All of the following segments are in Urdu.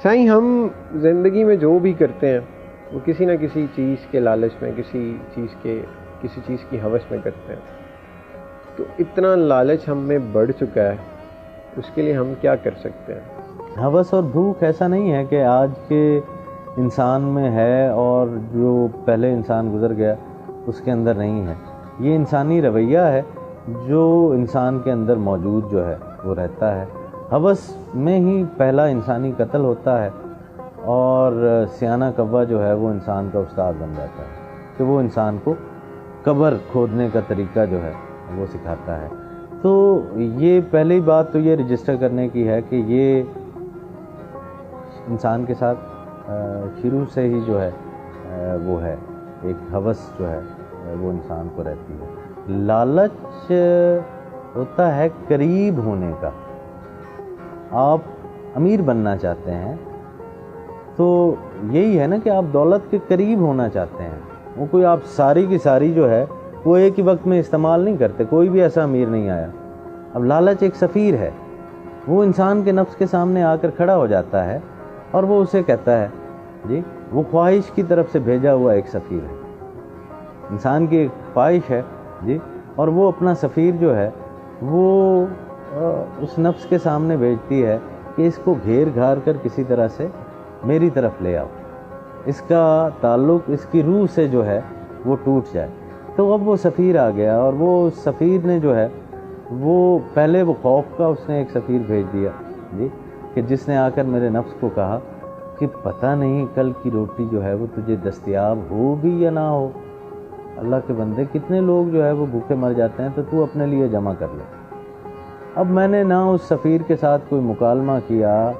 سائیں ہم زندگی میں جو بھی کرتے ہیں وہ کسی نہ کسی چیز کے لالچ میں، کسی چیز کی ہوس میں کرتے ہیں. تو اتنا لالچ ہم میں بڑھ چکا ہے، اس کے لیے ہم کیا کر سکتے ہیں؟ ہوس اور بھوک ایسا نہیں ہے کہ آج کے انسان میں ہے اور جو پہلے انسان گزر گیا اس کے اندر نہیں ہے. یہ انسانی رویہ ہے جو انسان کے اندر موجود جو ہے وہ رہتا ہے. ہوس میں ہی پہلا انسانی قتل ہوتا ہے اور سیانہ کوا جو ہے وہ انسان کا استاد بن جاتا ہے کہ وہ انسان کو قبر کھودنے کا طریقہ جو ہے وہ سکھاتا ہے. تو یہ پہلی بات تو یہ رجسٹر کرنے کی ہے کہ یہ انسان کے ساتھ شروع سے ہی جو ہے وہ ہے ایک ہوس جو ہے وہ انسان کو رہتی ہے. لالچ ہوتا ہے قریب ہونے کا. آپ امیر بننا چاہتے ہیں تو یہی ہے نا کہ آپ دولت کے قریب ہونا چاہتے ہیں. وہ کوئی آپ ساری کی ساری جو ہے وہ ایک ہی وقت میں استعمال نہیں کرتے. کوئی بھی ایسا امیر نہیں آیا. اب لالچ ایک سفیر ہے، وہ انسان کے نفس کے سامنے آ کر کھڑا ہو جاتا ہے اور وہ اسے کہتا ہے جی وہ خواہش کی طرف سے بھیجا ہوا ایک سفیر ہے. انسان کی ایک خواہش ہے جی، اور وہ اپنا سفیر جو ہے وہ اس نفس کے سامنے بھیجتی ہے کہ اس کو گھیر گھار کر کسی طرح سے میری طرف لے آؤ، اس کا تعلق اس کی روح سے جو ہے وہ ٹوٹ جائے. تو اب وہ سفیر آ گیا اور وہ سفیر نے جو ہے وہ پہلے وہ خوف کا اس نے ایک سفیر بھیج دیا جی، کہ جس نے آ کر میرے نفس کو کہا کہ پتہ نہیں کل کی روٹی جو ہے وہ تجھے دستیاب ہو بھی یا نہ ہو. اللہ کے بندے کتنے لوگ جو ہے وہ بھوکے مر جاتے ہیں، تو تو اپنے لیے جمع کر لے. اب میں نے نہ اس سفیر کے ساتھ کوئی مکالمہ کیا.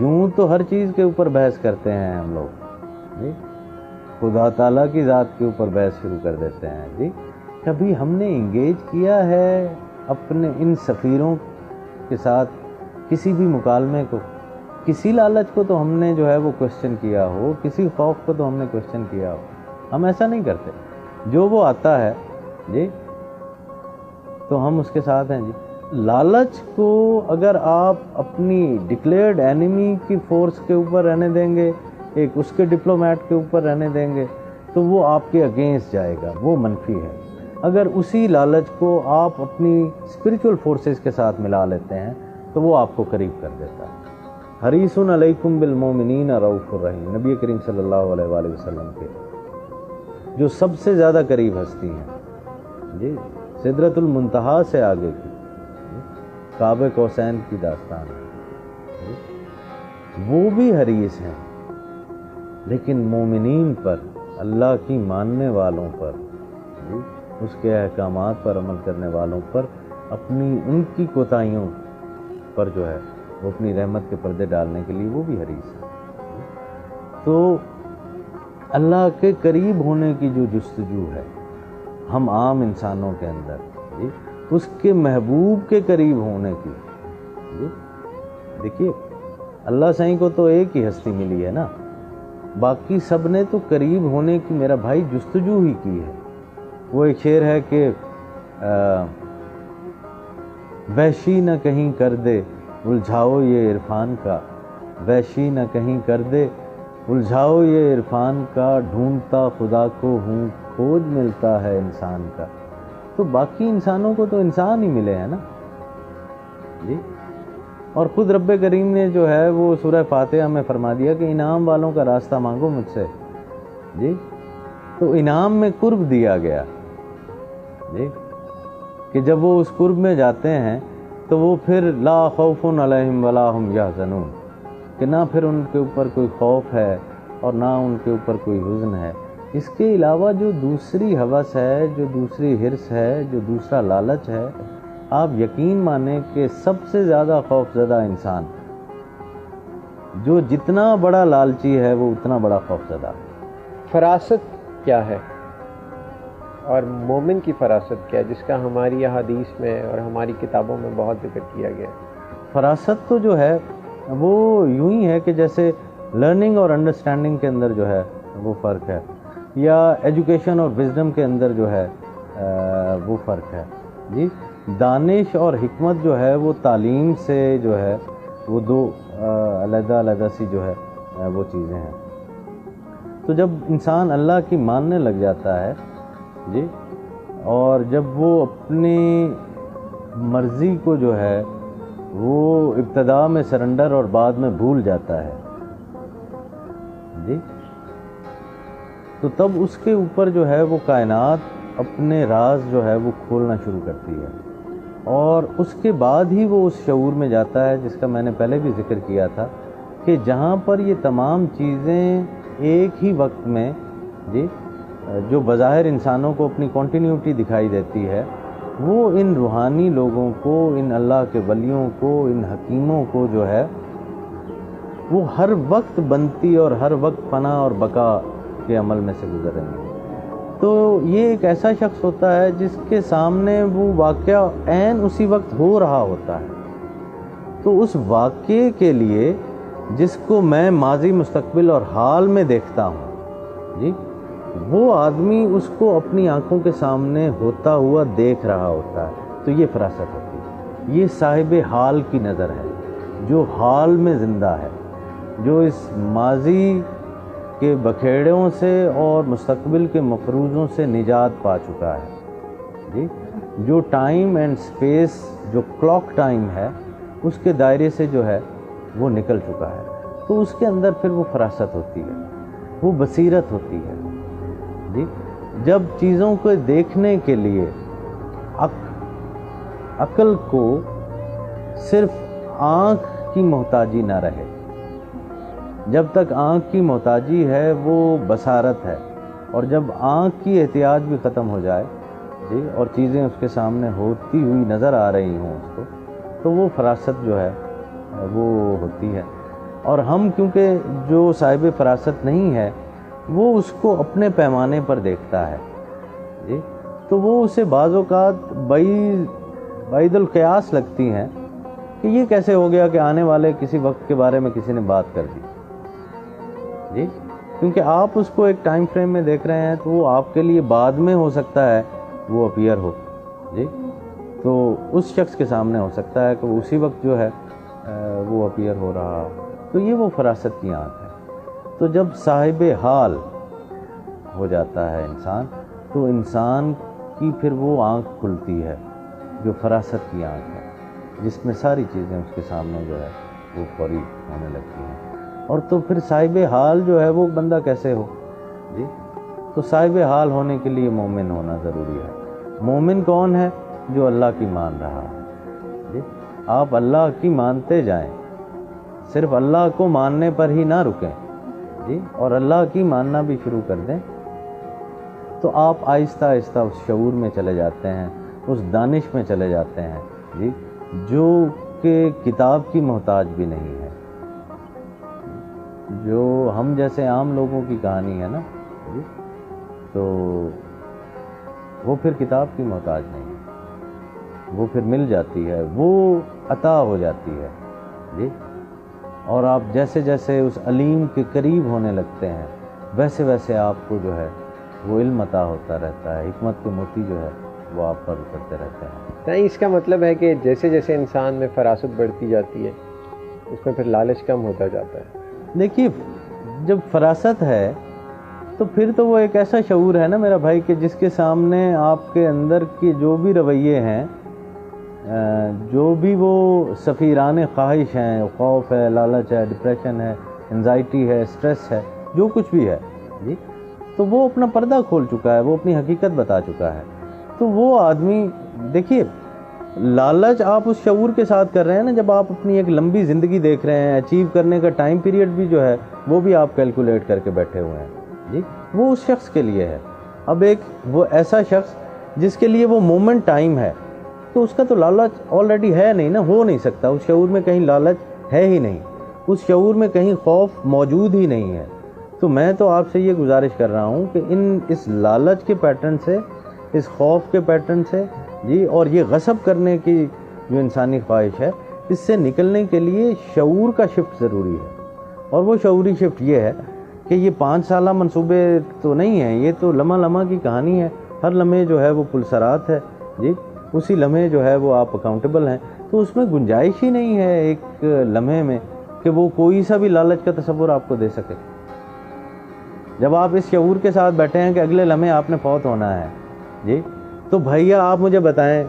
یوں تو ہر چیز کے اوپر بحث کرتے ہیں ہم لوگ جی، خدا تعالیٰ کی ذات کے اوپر بحث شروع کر دیتے ہیں جی. کبھی ہم نے انگیج کیا ہے اپنے ان سفیروں کے ساتھ کسی بھی مکالمے کو؟ کسی لالچ کو تو ہم نے جو ہے وہ کوشچن کیا ہو، کسی خوف کو تو ہم نے کوشچن کیا ہو؟ ہم ایسا نہیں کرتے. جو وہ آتا ہے جی تو ہم اس کے ساتھ ہیں جی. لالچ کو اگر آپ اپنی ڈکلیئرڈ اینیمی کی فورس کے اوپر رہنے دیں گے، ایک اس کے ڈپلومیٹ کے اوپر رہنے دیں گے، تو وہ آپ کے اگینسٹ جائے گا، وہ منفی ہے. اگر اسی لالچ کو آپ اپنی اسپریچول فورسز کے ساتھ ملا لیتے ہیں تو وہ آپ کو قریب کر دیتا ہے. حریص علیکم بالمومنین رؤوف الرحیم، نبی کریم صلی اللہ علیہ وآلہ وسلم کے جو سب سے زیادہ قریب ہستی ہیں جی، سدرۃ المنتہا سے آگے کی قاب قوسین کی داستان ہے، وہ بھی حریص ہیں، لیکن مومنین پر، اللہ کی ماننے والوں پر، اس کے احکامات پر عمل کرنے والوں پر، اپنی ان کی کوتاہیوں پر جو ہے وہ اپنی رحمت کے پردے ڈالنے کے لیے وہ بھی حریص ہیں. تو اللہ کے قریب ہونے کی جو جستجو ہے ہم عام انسانوں کے اندر جی، اس کے محبوب کے قریب ہونے کی جی. دیکھیے اللہ سائیں کو تو ایک ہی ہستی ملی ہے نا، باقی سب نے تو قریب ہونے کی میرا بھائی جستجو ہی کی ہے. وہ ایک شعر ہے کہ وحشی نہ کہیں کر دے الجھاؤ یہ عرفان کا، وحشی نہ کہیں کر دے الجھاؤ یہ عرفان کا، ڈھونڈتا خدا کو ہوں کھوج ملتا ہے انسان کا. تو باقی انسانوں کو تو انسان ہی ملے ہیں نا جی. اور خود رب کریم نے جو ہے وہ سورہ فاتحہ میں فرما دیا کہ انعام والوں کا راستہ مانگو مجھ سے جی. تو انعام میں قرب دیا گیا جی، کہ جب وہ اس قرب میں جاتے ہیں تو وہ پھر لا خوف علیہم ولا ہم یحزنون، کہ نہ پھر ان کے اوپر کوئی خوف ہے اور نہ ان کے اوپر کوئی حزن ہے. اس کے علاوہ جو دوسری ہوس ہے، جو دوسری حرص ہے، جو دوسرا لالچ ہے، آپ یقین مانیں کہ سب سے زیادہ خوف زدہ انسان جو جتنا بڑا لالچی ہے وہ اتنا بڑا خوف زدہ. فراست کیا ہے اور مومن کی فراست کیا ہے، جس کا ہماری احادیث میں اور ہماری کتابوں میں بہت ذکر کیا گیا ہے؟ فراست تو جو ہے وہ یوں ہی ہے کہ جیسے لرننگ اور انڈرسٹینڈنگ کے اندر جو ہے وہ فرق ہے، یا ایجوکیشن اور وزڈم کے اندر جو ہے وہ فرق ہے جی. دانش اور حکمت جو ہے وہ تعلیم سے جو ہے وہ دو علیحدہ علیحدہ سی جو ہے وہ چیزیں ہیں. تو جب انسان اللہ کی ماننے لگ جاتا ہے جی، اور جب وہ اپنی مرضی کو جو ہے وہ ابتدا میں سرنڈر اور بعد میں بھول جاتا ہے جی، تو تب اس کے اوپر جو ہے وہ کائنات اپنے راز جو ہے وہ کھولنا شروع کرتی ہے، اور اس کے بعد ہی وہ اس شعور میں جاتا ہے جس کا میں نے پہلے بھی ذکر کیا تھا کہ جہاں پر یہ تمام چیزیں ایک ہی وقت میں جی، جو بظاہر انسانوں کو اپنی کنٹینیوٹی دکھائی دیتی ہے، وہ ان روحانی لوگوں کو، ان اللہ کے ولیوں کو، ان حکیموں کو جو ہے وہ ہر وقت بنتی اور ہر وقت فنا اور بقا کے عمل میں سے گزر رہی ہیں. تو یہ ایک ایسا شخص ہوتا ہے جس کے سامنے وہ واقعہ عین اسی وقت ہو رہا ہوتا ہے. تو اس واقعے کے لیے جس کو میں ماضی، مستقبل اور حال میں دیکھتا ہوں جی، وہ آدمی اس کو اپنی آنکھوں کے سامنے ہوتا ہوا دیکھ رہا ہوتا ہے. تو یہ فراست ہوتی ہے. یہ صاحب حال کی نظر ہے جو حال میں زندہ ہے، جو اس ماضی کے بکھیڑوں سے اور مستقبل کے مفروضوں سے نجات پا چکا ہے جی، جو ٹائم اینڈ سپیس، جو کلاک ٹائم ہے، اس کے دائرے سے جو ہے وہ نکل چکا ہے. تو اس کے اندر پھر وہ فراست ہوتی ہے، وہ بصیرت ہوتی ہے جی. جب چیزوں کو دیکھنے کے لیے عقل کو صرف آنکھ کی محتاجی نہ رہے، جب تک آنکھ کی محتاجی ہے وہ بصارت ہے، اور جب آنکھ کی احتیاج بھی ختم ہو جائے جی، اور چیزیں اس کے سامنے ہوتی ہوئی نظر آ رہی ہوں اس کو، تو وہ فراست جو ہے وہ ہوتی ہے. اور ہم کیونکہ جو صاحب فراست نہیں ہے وہ اس کو اپنے پیمانے پر دیکھتا ہے جی، تو وہ اسے بعض اوقات بعید القیاس لگتی ہیں کہ یہ کیسے ہو گیا کہ آنے والے کسی وقت کے بارے میں کسی نے بات کر دی جی، کیونکہ آپ اس کو ایک ٹائم فریم میں دیکھ رہے ہیں، تو وہ آپ کے لیے بعد میں ہو سکتا ہے وہ اپیئر ہو جی. تو اس شخص کے سامنے ہو سکتا ہے کہ وہ اسی وقت جو ہے وہ اپیئر ہو رہا. تو یہ وہ فراست کی آنکھ ہے. تو جب صاحب حال ہو جاتا ہے انسان، تو انسان کی پھر وہ آنکھ کھلتی ہے جو فراست کی آنکھ ہے، جس میں ساری چیزیں اس کے سامنے جو ہے وہ فوری ہونے لگتی ہیں. اور تو پھر صاحب حال جو ہے وہ بندہ کیسے ہو جی، تو صاحب حال ہونے کے لیے مومن ہونا ضروری ہے. مومن کون ہے؟ جو اللہ کی مان رہا ہے جی. آپ اللہ کی مانتے جائیں، صرف اللہ کو ماننے پر ہی نہ رکیں جی، اور اللہ کی ماننا بھی شروع کر دیں، تو آپ آہستہ آہستہ اس شعور میں چلے جاتے ہیں، اس دانش میں چلے جاتے ہیں جی، جو کہ کتاب کی محتاج بھی نہیں ہے. جو ہم جیسے عام لوگوں کی کہانی ہے نا جی، تو وہ پھر کتاب کی محتاج نہیں ہے، وہ پھر مل جاتی ہے، وہ عطا ہو جاتی ہے جی. اور آپ جیسے جیسے اس علیم کے قریب ہونے لگتے ہیں، ویسے ویسے آپ کو جو ہے وہ علم عطا ہوتا رہتا ہے، حکمت کے موتی جو ہے وہ آپ پر اترتے رہتے ہیں. اس کا مطلب ہے کہ جیسے جیسے انسان میں فراست بڑھتی جاتی ہے اس میں پھر لالچ کم ہوتا جاتا ہے. دیکھیے، جب فراست ہے تو پھر تو وہ ایک ایسا شعور ہے نا میرا بھائی کہ جس کے سامنے آپ کے اندر کے جو بھی رویے ہیں، جو بھی وہ سفیران خواہش ہیں، خوف ہے، لالچ ہے، ڈپریشن ہے، انزائٹی ہے، سٹریس ہے، جو کچھ بھی ہے جی، تو وہ اپنا پردہ کھول چکا ہے، وہ اپنی حقیقت بتا چکا ہے. تو وہ آدمی، دیکھیے، لالچ آپ اس شعور کے ساتھ کر رہے ہیں نا، جب آپ اپنی ایک لمبی زندگی دیکھ رہے ہیں، اچیو کرنے کا ٹائم پیریڈ بھی جو ہے وہ بھی آپ کیلکولیٹ کر کے بیٹھے ہوئے ہیں جی، وہ اس شخص کے لیے ہے. اب ایک وہ ایسا شخص جس کے لیے وہ مومنٹ ٹائم ہے، تو اس کا تو لالچ آلریڈی ہے نہیں نا، ہو نہیں سکتا. اس شعور میں کہیں لالچ ہے ہی نہیں، اس شعور میں کہیں خوف موجود ہی نہیں ہے. تو میں تو آپ سے یہ گزارش کر رہا ہوں کہ اس لالچ کے پیٹرن سے، اس خوف کے پیٹرن سے جی، اور یہ غصب کرنے کی جو انسانی خواہش ہے، اس سے نکلنے کے لیے شعور کا شفٹ ضروری ہے. اور وہ شعوری شفٹ یہ ہے کہ یہ 5 سالہ منصوبے تو نہیں ہیں، یہ تو لمحہ لمحہ کی کہانی ہے. ہر لمحے جو ہے وہ پلسرات ہے جی، اسی لمحے جو ہے وہ آپ اکاؤنٹیبل ہیں. تو اس میں گنجائش ہی نہیں ہے ایک لمحے میں کہ وہ کوئی سا بھی لالچ کا تصور آپ کو دے سکے. جب آپ اس شعور کے ساتھ بیٹھے ہیں کہ اگلے لمحے آپ نے فوت ہونا ہے جی، تو بھیا آپ مجھے بتائیں،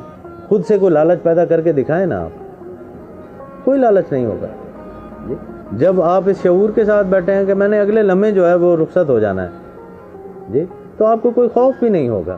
خود سے کوئی لالچ پیدا کر کے دکھائیں نا، آپ کوئی لالچ نہیں ہوگا جی. جب آپ اس شعور کے ساتھ بیٹھے ہیں کہ میں نے اگلے لمحے جو ہے وہ رخصت ہو جانا ہے جی، تو آپ کو کوئی خوف بھی نہیں ہوگا.